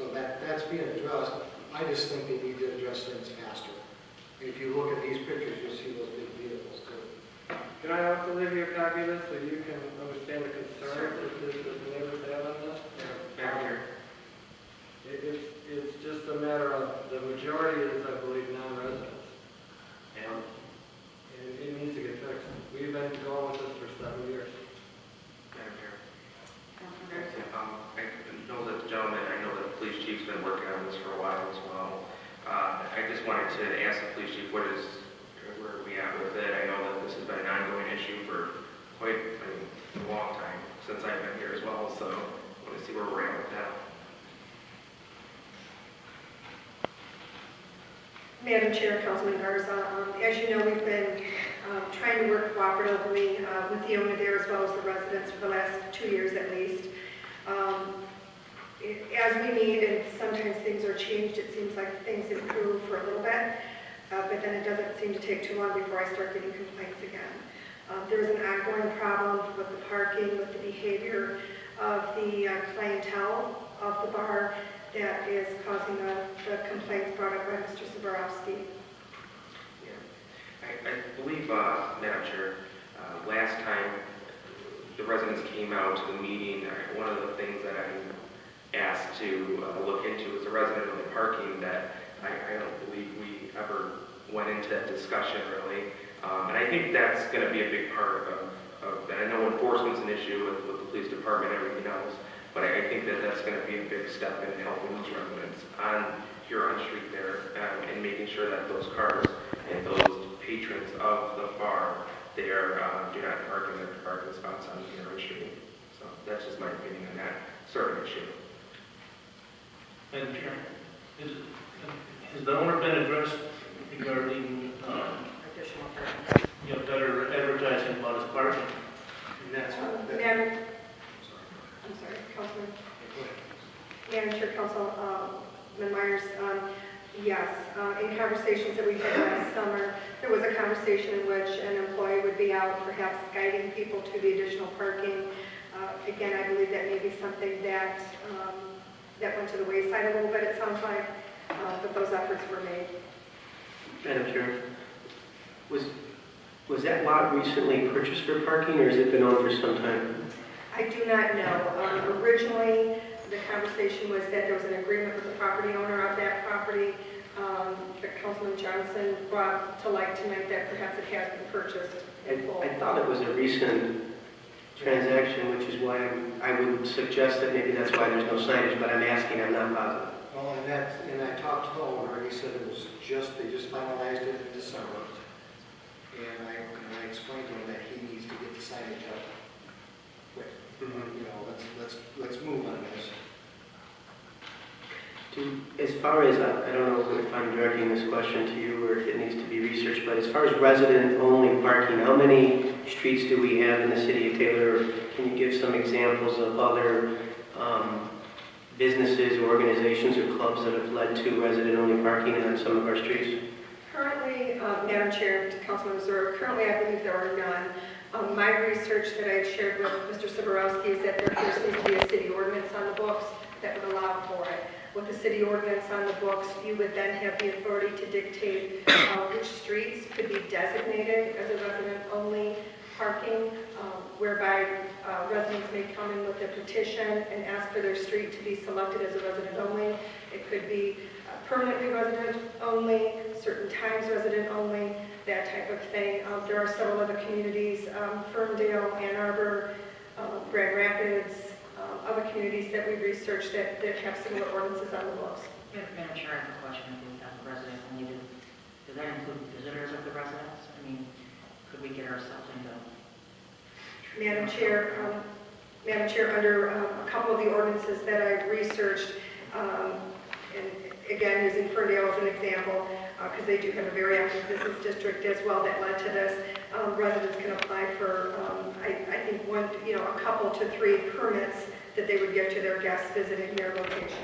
So that's being addressed. I just think they need to address things faster. And if you look at these pictures, you'll see those big vehicles too. Can I also leave you a copy of this so you can understand the concerns that the neighbors have on this? It's just a matter of, the majority is, I believe, non-residents. And it needs to get fixed. We've been going with this for 7 years. I know that the gentleman, I know that the police chief's been working on this for a while as well. I just wanted to ask the police chief, where are we at with it? I know that this has been an ongoing issue for quite a long time, since I've been here as well, so I want to see where we're at with that. Madam Chair, Councilman Garza, as you know, we've been trying to work cooperatively with the owner there as well as the residents for the last 2 years at least. As we meet, and sometimes things are changed, it seems like things improve for a little bit, but then it doesn't seem to take too long before I start getting complaints again. There's an ongoing problem with the parking, with the behavior of the clientele of the bar that is causing the complaints brought up by Mr. Saborowski. Yeah. I believe, Madam Chair, last time the residents came out to the meeting, one of the things that I asked to look into was the resident of the parking that I don't believe we ever went into that discussion really. And I think that's going to be a big part of that. I know enforcement's an issue with the police department and everything else, but I think that that's going to be a big step in helping those residents here on street there and making sure that those cars and those patrons of the bar there do not park in their parking spots on the street. So that's just my opinion on that sort of issue. Madam Chair, has the owner been addressed regarding Additional parking. better advertising about his parking? And that's what Madam, I'm sorry, Councilman. Madam Chair, Councilman Myers, yes, in conversations that we had last summer, there was a conversation in which an employee would be out perhaps guiding people to the additional parking. Again, I believe that may be something that went to the wayside a little bit, it sounds like, but those efforts were made. Madam Chair, was that lot recently purchased for parking, or has it been owned for some time? I do not know. Originally, the conversation was that there was an agreement with the property owner of that property. That Councilman Johnson brought to light tonight that perhaps it has been purchased in full. I thought it was a recent transaction, which is why I would suggest that maybe that's why there's no signage, but I'm asking, I'm not positive. Well, and I talked to the owner, and he said it was they just finalized it in December. And I explained to him that he needs to get the signage up quick. You know, let's move on this. As far as, I don't know if I'm directing this question to you or if it needs to be researched, but as far as resident-only parking, how many streets do we have in the city of Taylor? Can you give some examples of other businesses or organizations or clubs that have led to resident-only parking on some of our streets? Currently, Madam Chair, to Councilman Reserve, currently I believe there are none. My research that I had shared with Mr. Saborowski is that there first needs to be a city ordinance on the books that would allow for it. With the city ordinance on the books, you would then have the authority to dictate which streets could be designated as a resident-only parking, whereby residents may come in with a petition and ask for their street to be selected as a resident-only. It could be permanently resident-only, certain times resident-only, that type of thing. There are several other communities, Ferndale, Ann Arbor, Grand Rapids, other communities that we've researched that have similar ordinances on the books. Madam Chair, I have a question about the resident only. Does that include visitors of the residents? I mean, could we get ourselves into? Madam Chair, under a couple of the ordinances that I've researched, and again using Ferndale as an example, because they do have a very active business district as well that led to this, residents can apply for, I think a couple to 3 permits that they would give to their guests visiting their location.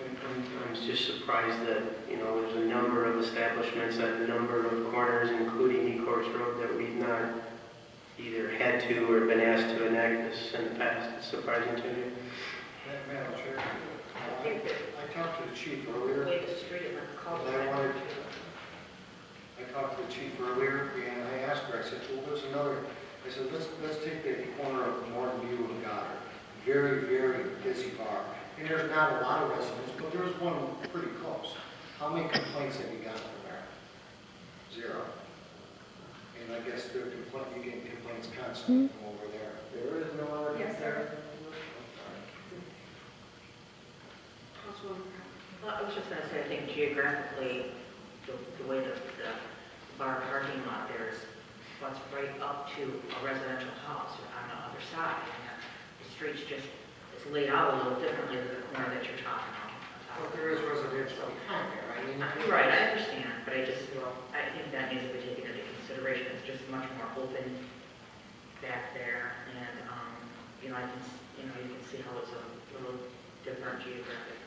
I'm just surprised that, there's a number of establishments at a number of corners, including Ecorse Road, that we've not either had to or been asked to enact this in the past. It's surprising to me. Madam Chair, chief earlier. Way the street and the And cul-de-sac. I talked to the chief earlier, and I asked her, I said, well, there's another, I said, let's take the corner of Morton View and Goddard. Very, very busy bar. And there's not a lot of residents, but there's one pretty close. How many complaints have you got from there? 0. And I guess you get complaints constantly from over there. There is no other Yes, sir. comparison. Well, I was just gonna say, I think geographically, the way the bar parking lot there is, butts right up to a residential house on the other side. And the street's just, it's laid out a little differently than the corner that you're talking about. But there is residential behind there, I mean. You're right, I understand, but I think that needs to be taken into consideration. It's just much more open back there, and, you can see how it's a little different geographic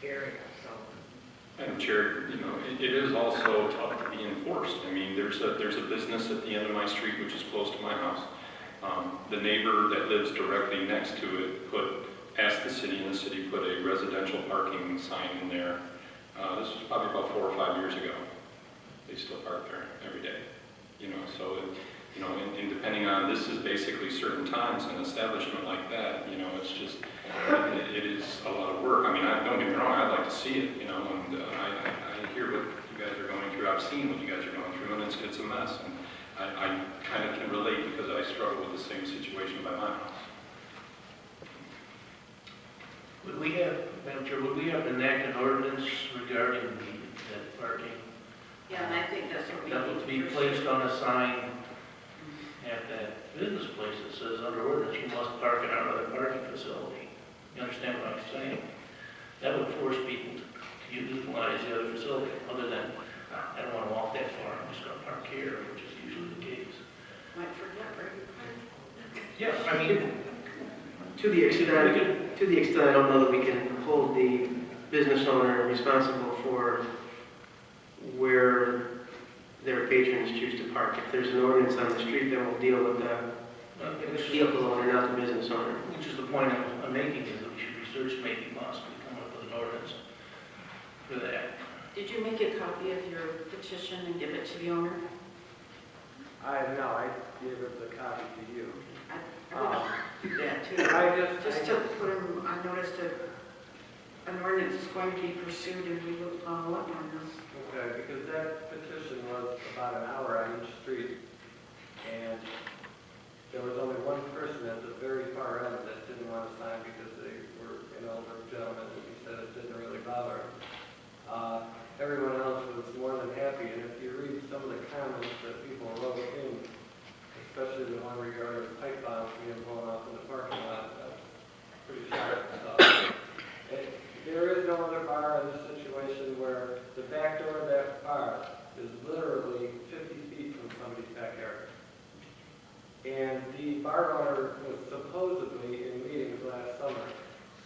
area, so. Madam Chair, it is also tough to be enforced. I mean, there's a business at the end of my street which is close to my house. The neighbor that lives directly next to it asked the city, and the city put a residential parking sign in there. This was probably about 4 or 5 years ago. They still park there every day. And depending on, this is basically certain times, an establishment like that, it's just, it is a lot of work. I mean, don't get me wrong, I'd like to see it, and I hear what you guys are going through. I've seen what you guys are going through, and it's a mess. And I kind of can relate because I struggle with the same situation by my house. Would we have, Madam Chair, would we have to enact an ordinance regarding that parking? Yeah, and I think that's what we That would be placed on a sign at that business place that says, under ordinance, you must park in our other parking facility. You understand what I'm saying? That would force people to utilize the other facility, other than, I don't want to walk that far, I'm just going to park here, which is usually the case. might forget where you Yeah, I mean, To the extent I don't know that we can hold the business owner responsible for where their patrons choose to park. If there's an ordinance on the street, then we'll deal with the vehicle owner, not the business owner. which is the point I'm making, is that we should research, maybe possibly come up with an ordinance for that. Did you make a copy of your petition and give it to the owner? I gave it the copy to you. I would do that too. Just to put him on notice that an ordinance is going to be pursued and we will follow up on this. Okay, because that petition was about an hour on each street, and there was only one person at the very far end that didn't want to sign because they were an older gentleman, and he said it didn't really bother him. Everyone else was more than happy, and if you read some of the comments that people wrote in, especially the one regarding pipe bombs being blown off in the parking lot, that's pretty sharp stuff. There is no other bar in this situation where the back door of that bar is literally 50 feet from somebody's backyard. And the bar owner was supposedly in meetings last summer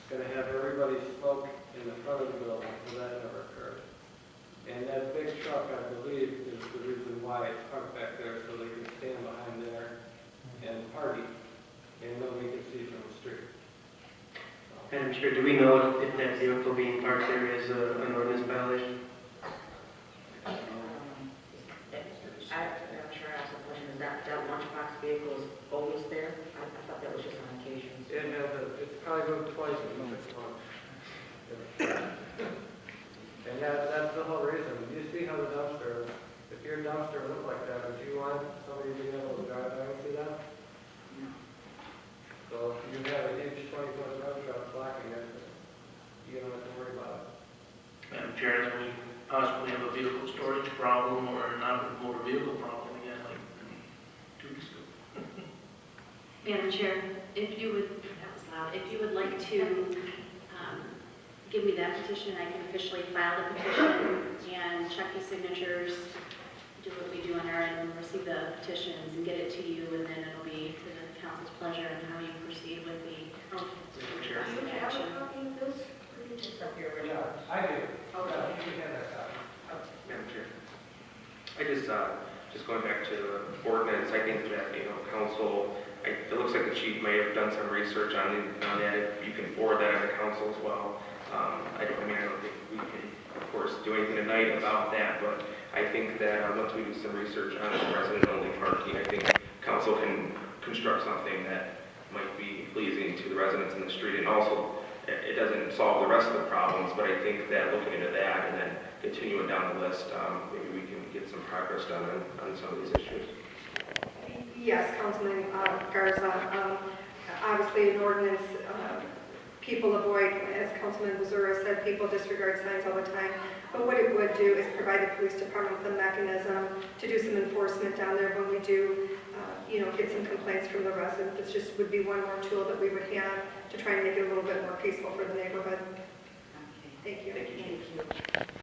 going to have everybody smoke in the front of the building, so that never occurred. And that big truck, I believe, is the reason why it's parked back there, so they can stand behind there and party, and nobody can see from the street. Madam Chair, do we know if that vehicle being parked there is an ordinance violation? I'm not sure I asked the question, is that lunchbox vehicle is always there? I thought that was just on occasions. It's probably moved twice in 6 months. And that's the whole reason. You see how the dumpster, if your dumpster looked like that, would you want somebody being able to drive by and see that? No. So if you have a huge 20-foot road truck blocking it, you don't have to worry about it. Madam Chair, then we possibly have a vehicle storage problem or a motor vehicle problem again, like 2 weeks ago. Madam Chair, if you would, that was loud, if you would like to give me that petition, I can officially file the petition and check the signatures, do what we do on our end, and receive the petitions and get it to you, and then it'll be to the council's pleasure and how you proceed with the action. Yeah, I do. Okay. You can have that copy. Madam Chair. I just going back to the ordinance, I think that, council, it looks like the chief may have done some research on that. If you can forward that on the council as well. I don't think we can, of course, do anything tonight about that, but I think that once we do some research on resident-only parking, I think council can construct something that might be pleasing to the residents in the street, and also, it doesn't solve the rest of the problems, but I think that looking into that and then continuing down the list, maybe we can get some progress done on some of these issues. Yes, Councilman Garza, obviously an ordinance, people avoid, as Councilman Buzura said, people disregard signs all the time. But what it would do is provide the police department with a mechanism to do some enforcement down there when we do, get some complaints from the residents. It just would be one more tool that we would have to try and make it a little bit more peaceful for the neighborhood. Okay. Thank you. Thank you.